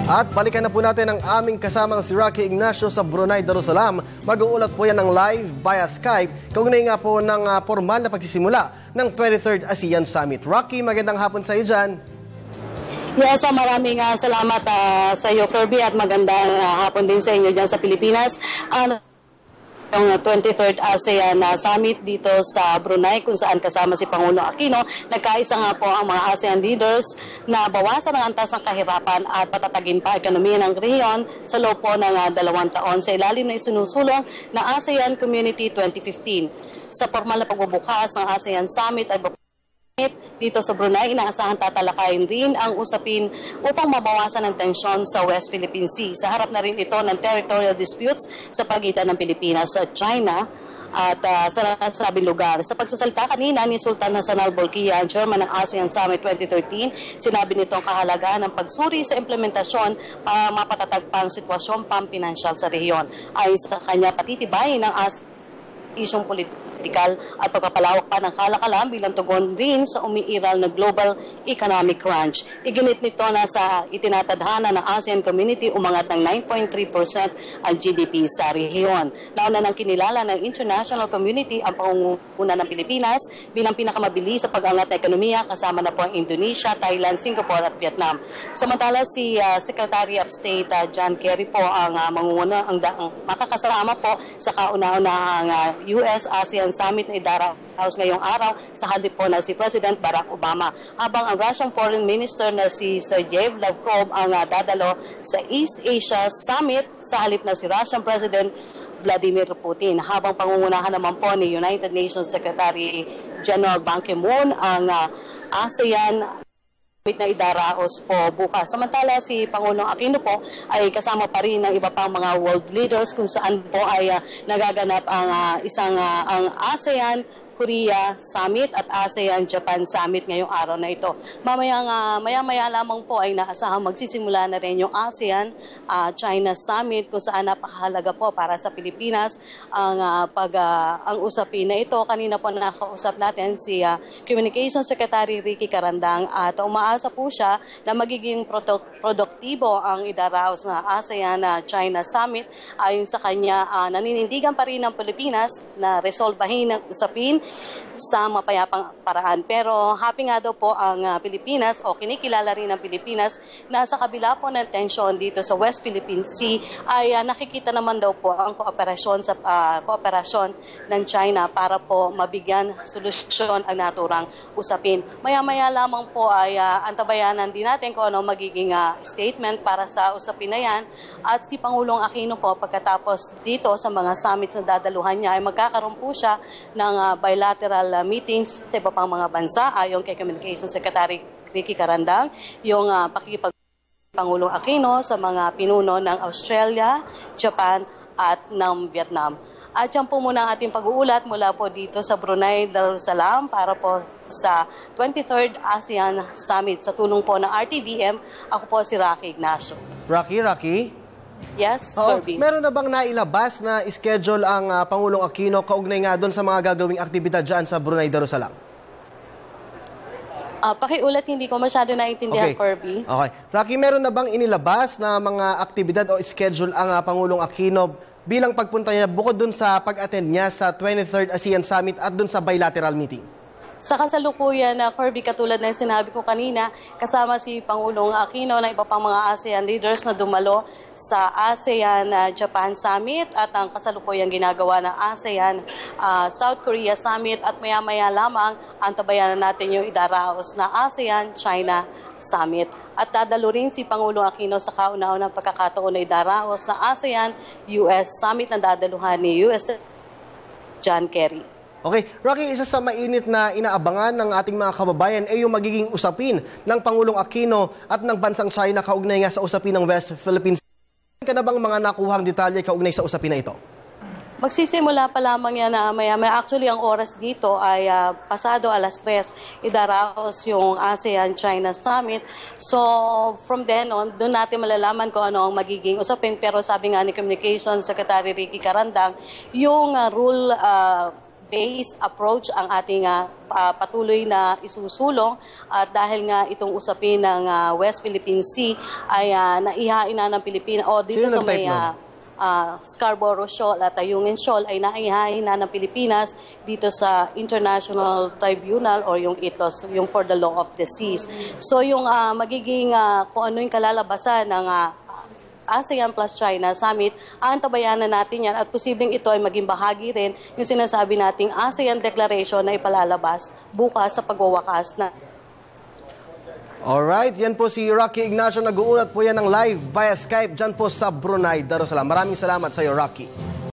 At balikan na po natin ang aming kasamang si Rocky Ignacio sa Brunei Darussalam. Mag-uulat po yan ng live via Skype. Kaugnay nga po ng formal na pagsisimula ng 23rd ASEAN Summit. Rocky, magandang hapon sa iyo dyan. Yes, maraming salamat sa iyo, Kirby, at magandang hapon din sa inyo dyan sa Pilipinas. Yung 23rd ASEAN Summit dito sa Brunei, kung saan kasama si Pangulong Aquino. Nagkaisa nga po ang mga ASEAN leaders na bawasan ang antas ng kahirapan at patatagin pa ekonomiya ng rehiyon sa loob po ng 2 taon sa ilalim na isinusulong na ASEAN Community 2015. Sa formal na pagbubukas ng ASEAN Summit ay dito sa Brunei, inaasahan tatalakayin rin ang usapin upang mabawasan ang tensyon sa West Philippine Sea. Sa harap na rin ito ng territorial disputes sa pagitan ng Pilipinas at China at sa nasabing lugar. Sa pagsasalita kanina ni Sultan Hassan al-Bolkiah, ang chairman ng ASEAN Summit 2013, sinabi nito ang kahalagahan ng pagsuri sa implementasyon para mapatatag pa ang sitwasyon pampinansyal sa rehiyon. Ayon sa kanya, patitibayin ng isyong politikal at pagpapalawak pa ng kalakalan bilang tugon rin sa umiiral na global economic crunch. Iginit nito na sa itinatadhana ng ASEAN Community umangat ng 9.3% ang GDP sa rehiyon. Nauna nang kinilala ng international community ang pangunguna ng Pilipinas bilang pinakamabilis sa pag-angat na ekonomiya, kasama na po ang Indonesia, Thailand, Singapore at Vietnam. Samantala si Secretary of State John Kerry po ang mangunguna, ang makakasama po sa kauna-unahang US-ASEAN Summit na idaraos ngayong araw sa halip po na si President Barack Obama. Habang ang Russian Foreign Minister na si Sergey Lavrov ang dadalo sa East Asia Summit sa halip na si Russian President Vladimir Putin. Habang pangungunahan naman po ni United Nations Secretary General Ban Ki-moon ang ASEAN na idaraos po bukas. Samantala si Pangulong Aquino po ay kasama pa rin ng iba pang mga world leaders kung saan po ay nagaganap ang ang ASEAN Korea Summit at ASEAN Japan Summit ngayong araw na ito. Maya-maya lamang po ay naasahang magsisimula na rin yung ASEAN China Summit kung saan napakahalaga po para sa Pilipinas ang usapin na ito. Kanina po nakausap natin si Communications Secretary Ricky Carandang at umaasa po siya na magiging produktibo ang idaraos na ASEAN China Summit. Ayon sa kanya, naninindigan pa rin ng Pilipinas na resolbahin ang usapin sa mapayapang paraan. Pero happy nga daw po ang Pilipinas o kinikilala rin ng Pilipinas na sa kabila po ng tensyon dito sa West Philippine Sea ay nakikita naman daw po ang kooperasyon ng China para po mabigyan solusyon ang naturang usapin. Maya-maya lamang po ay antabayanan din natin kung ano magiging statement para sa usapin na yan. At si Pangulong Aquino po pagkatapos dito sa mga summits na dadaluhan niya ay magkakaroon po siya ng bilateral meetings sa iba pang mga bansa ayon kay Communications Secretary Ricky Carandang, yung Pangulong Aquino sa mga pinuno ng Australia, Japan at ng Vietnam. At yan po muna ang ating pag-uulat mula po dito sa Brunei Darussalam para po sa 23rd ASEAN Summit. Sa tulong po ng RTVM, ako po si Rocky Ignacio. Rocky? Yes, Kirby. Meron na bang nailabas na schedule ang Pangulong Aquino kaugnay nga doon sa mga gagawing aktibidad dyan sa Brunei Darussalam? Pakiulat, hindi ko masyado naintindihan, Kirby. Okay. Rocky, meron na bang inilabas na mga aktibidad o schedule ang Pangulong Aquino bilang pagpunta niya bukod doon sa pag-attend niya sa 23rd ASEAN Summit at doon sa bilateral meeting? Sa kasalukuyan na Kirby, katulad ng sinabi ko kanina, kasama si Pangulong Aquino na iba pang mga ASEAN leaders na dumalo sa ASEAN Japan Summit at ang kasalukuyang ginagawa ng ASEAN South Korea Summit at maya-maya lamang antabayanan natin yung idaraos na ASEAN China Summit. At dadalo rin si Pangulong Aquino sa kauna-unang pagkakataon na idaraos na ASEAN US Summit na dadaluhan ni US John Kerry. Okay, Rocky, isa sa mainit na inaabangan ng ating mga kababayan ay yung magiging usapin ng Pangulong Aquino at ng bansang China kaugnay nga sa usapin ng West Philippines. Ka na bang mga nakuhang detalye kaugnay sa usapin na ito? Magsisimula pa lamang yan na maya-maya. Actually, ang oras dito ay pasado 3:00. Idaraos yung ASEAN-China Summit. So, from then on, doon natin malalaman kung ano ang magiging usapin. Pero sabi nga ni Communications Secretary Ricky Carandang, yung rule based approach ang ating patuloy na isusulong at dahil nga itong usapin ng West Philippine Sea ay naihain na ng Pilipinas o dito Sino sa may nag-type Scarborough Shoal at Ayungin Shoal ay naihain na ng Pilipinas dito sa International Tribunal or yung ITLOS, yung for the law of the seas. So yung magiging kung ano yung kalalabasan ng ASEAN plus China Summit, aantabayanan natin yan at posibleng ito ay maging bahagi rin yung sinasabi nating ASEAN Declaration na ipalalabas bukas sa pagwawakas na. Alright, yan po si Rocky Ignacio. Nag-uulat po yan ng live via Skype dyan po sa Brunei, Darussalam. Maraming salamat sa iyo, Rocky.